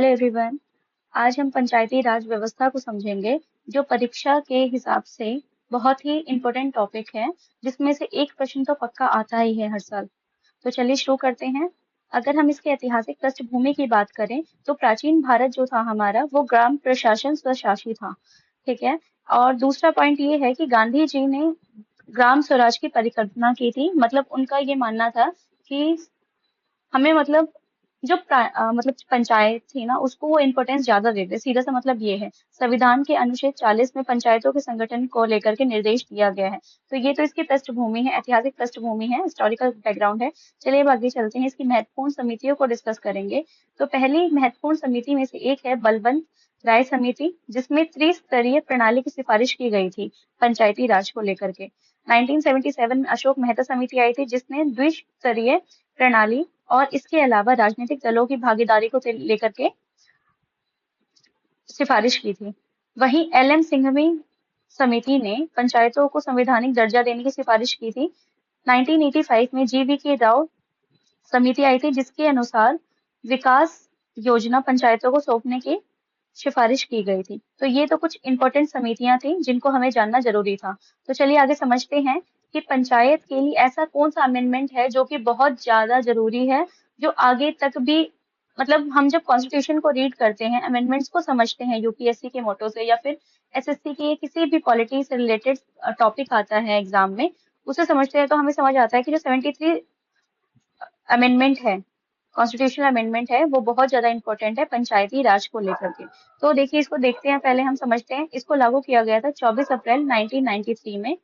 Hello everyone. आज हम पंचायती राज व्यवस्था को समझेंगे, जो परीक्षा के हिसाब से बहुत ही इम्पोर्टेंट टॉपिक है, जिसमें से एक प्रश्न तो पक्का आता ही है हर साल। तो चलिए शुरू करते हैं। अगर हम इसके ऐतिहासिक पृष्ठभूमि की बात करें, तो प्राचीन भारत जो था हमारा, वो ग्राम प्रशासन स्वशासी था। ठीक है। और दूसरा पॉइंट ये है कि गांधी जी ने ग्राम स्वराज की परिकल्पना की थी। मतलब उनका ये मानना था कि हमें मतलब मतलब पंचायत थी ना, उसको वो इम्पोर्टेंस ज्यादा देते। सीधा सा मतलब ये है। संविधान के अनुच्छेद 40 में पंचायतों के संगठन को लेकर के निर्देश दिया गया है। तो ये तो इसकी पृष्ठभूमि है, ऐतिहासिक पृष्ठभूमि है, हिस्टोरिकल बैकग्राउंड है। चलिए अब आगे चलते हैं, इसकी महत्वपूर्ण समितियों को डिस्कस करेंगे। तो पहली महत्वपूर्ण समिति में से एक है बलवंत राय समिति, जिसमें त्रिस्तरीय प्रणाली की सिफारिश की गई थी पंचायती राज को लेकर के। 1977 में अशोक मेहता समिति आई थी, जिसने द्विस्तरीय प्रणाली और इसके अलावा राजनीतिक दलों की भागीदारी को लेकर के सिफारिश की थी। वहीं एल.एम. सिंघवी समिति ने पंचायतों को संवैधानिक दर्जा देने की सिफारिश की थी। 1985 में जी.वी. के राव समिति आई थी, जिसके अनुसार विकास योजना पंचायतों को सौंपने की सिफारिश की गई थी। तो ये तो कुछ इंपॉर्टेंट समितियां थी जिनको हमें जानना जरूरी था। तो चलिए आगे समझते हैं कि पंचायत के लिए ऐसा कौन सा अमेंडमेंट है जो कि बहुत ज्यादा जरूरी है, जो आगे तक भी मतलब हम जब कॉन्स्टिट्यूशन को रीड करते हैं, अमेंडमेंट्स को समझते हैं यूपीएससी के मोटो से या फिर एसएससी के किसी भी पॉलिटी से रिलेटेड टॉपिक आता है एग्जाम में, उसे समझते हैं तो हमें समझ आता है कि जो 73 अमेंडमेंट है, कॉन्स्टिट्यूशनल अमेंडमेंट है, वो बहुत ज्यादा इंपॉर्टेंट है पंचायती राज को लेकर के। तो देखिए इसको देखते हैं, पहले हम समझते हैं। इसको लागू किया गया था 24 अप्रैल 1993 में।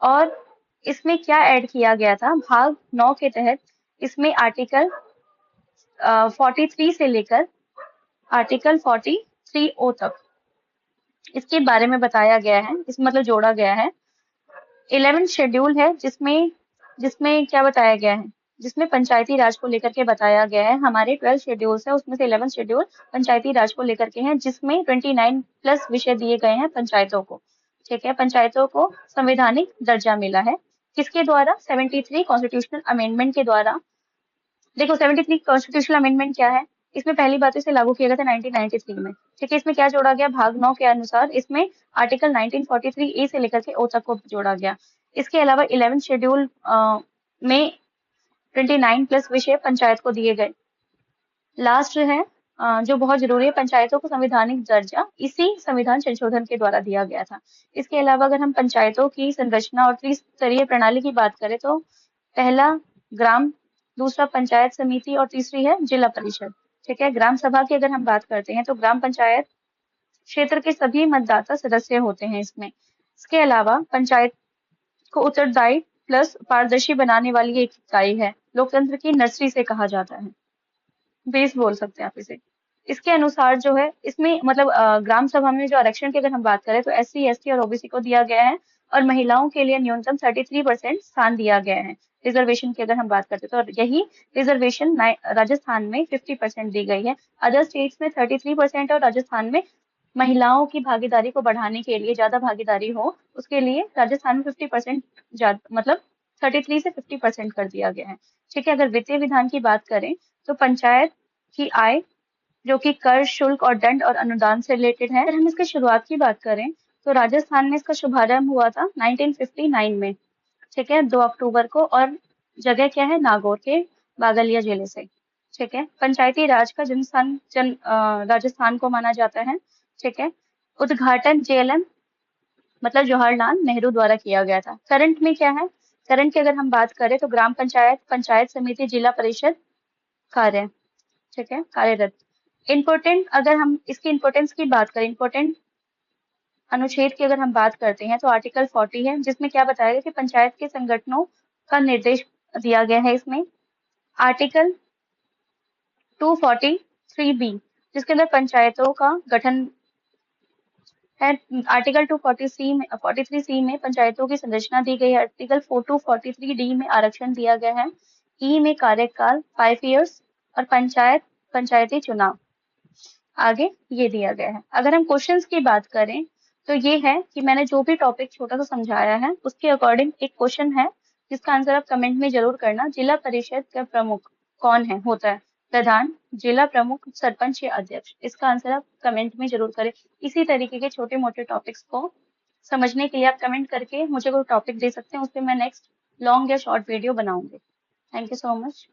और इसमें क्या ऐड किया गया था, भाग 9 के तहत इसमें आर्टिकल 43 से लेकर आर्टिकल 43 ओ तक इसके बारे में बताया गया है, इस मतलब जोड़ा गया है। 11 शेड्यूल है, जिसमें जिसमें क्या बताया गया है, जिसमें पंचायती राज को लेकर के बताया गया है। हमारे 12 शेड्यूल्स है, उसमें से 11 शेड्यूल पंचायती राज को लेकर के हैं, जिसमें 29 प्लस विषय दिए गए हैं पंचायतों को। ठीक है। पंचायतों को संवैधानिक दर्जा मिला है किसके द्वारा, 73 कॉन्स्टिट्यूशनल अमेंडमेंट के द्वारा। देखो 73 कॉन्स्टिट्यूशनल अमेंडमेंट क्या है, इसमें पहली बात इसे लागू किया गया था 1993 में। ठीक है। इसमें क्या जोड़ा गया, भाग 9 के अनुसार इसमें आर्टिकल 1943 ए से लेकर के ओ तक को जोड़ा गया। इसके अलावा 11 शेड्यूल में 29 प्लस विषय पंचायत को दिए गए। लास्ट है जो बहुत जरूरी है, पंचायतों को संवैधानिक दर्जा इसी संविधान संशोधन के द्वारा दिया गया था। इसके अलावा अगर हम पंचायतों की संरचना और त्रिस्तरीय प्रणाली की बात करें, तो पहला ग्राम, दूसरा पंचायत समिति और तीसरी है जिला परिषद। ठीक है। ग्राम सभा की अगर हम बात करते हैं, तो ग्राम पंचायत क्षेत्र के सभी मतदाता सदस्य होते हैं इसमें। इसके अलावा पंचायत को उत्तरदायी प्लस पारदर्शी बनाने वाली एक इकाई है, लोकतंत्र की नर्सरी से कहा जाता है, बेस बोल सकते हैं आप इसे। इसके अनुसार जो है इसमें मतलब ग्राम सभा में जो आरक्षण की अगर हम बात करें, तो एससी एसटी और ओबीसी को दिया गया है, और महिलाओं के लिए न्यूनतम 33% स्थान दिया गया है। रिजर्वेशन की अगर हम बात करते हैं, तो यही रिजर्वेशन राजस्थान में 50% दी गई है। अदर स्टेट्स में 33% और राजस्थान में महिलाओं की भागीदारी को बढ़ाने के लिए, ज्यादा भागीदारी हो उसके लिए राजस्थान में 50% मतलब 33 से 50% कर दिया गया है। ठीक है। अगर वित्तीय विधान की बात करें, तो पंचायत की आय जो कि कर, शुल्क और दंड और अनुदान से रिलेटेड है। अगर हम इसकी शुरुआत की बात करें, तो राजस्थान में इसका शुभारंभ हुआ था 1959 में। ठीक है, 2 अक्टूबर को। और जगह क्या है, नागौर के बागलिया जिले से। ठीक है। पंचायती राज का राजस्थान को माना जाता है। ठीक है। उद्घाटन जेएलएम मतलब जवाहरलाल नेहरू द्वारा किया गया था। करंट में क्या है, करंट की अगर हम बात करें, तो ग्राम पंचायत, पंचायत समिति, जिला परिषद कार्य, ठीक है, कार्यरत। इम्पोर्टेंट अगर हम इसकी इम्पोर्टेंस की बात करें, इम्पोर्टेंट अनुच्छेद की अगर हम बात करते हैं, तो आर्टिकल 40 है, जिसमें क्या बताया गया कि पंचायत के संगठनों का निर्देश दिया गया है इसमें। आर्टिकल 243 बी, जिसके अंदर पंचायतों का गठन है। आर्टिकल 243 सी में पंचायतों की संरचना दी गई है। आर्टिकल 243 डी में आरक्षण दिया गया है। ई में कार्यकाल 5 ईयर्स और पंचायती चुनाव आगे ये दिया गया है। अगर हम क्वेश्चंस की बात करें, तो ये है कि मैंने जो भी टॉपिक छोटा सा समझाया है, उसके अकॉर्डिंग एक क्वेश्चन है, जिसका आंसर आप कमेंट में जरूर करना। जिला परिषद का प्रमुख कौन है, होता है, प्रधान, जिला प्रमुख, सरपंच या अध्यक्ष? इसका आंसर आप कमेंट में जरूर करें। इसी तरीके के छोटे मोटे टॉपिक्स को समझने के लिए आप कमेंट करके मुझे कोई टॉपिक दे सकते हैं, उस पर मैं नेक्स्ट लॉन्ग या शॉर्ट वीडियो बनाऊंगी। Thank you so much.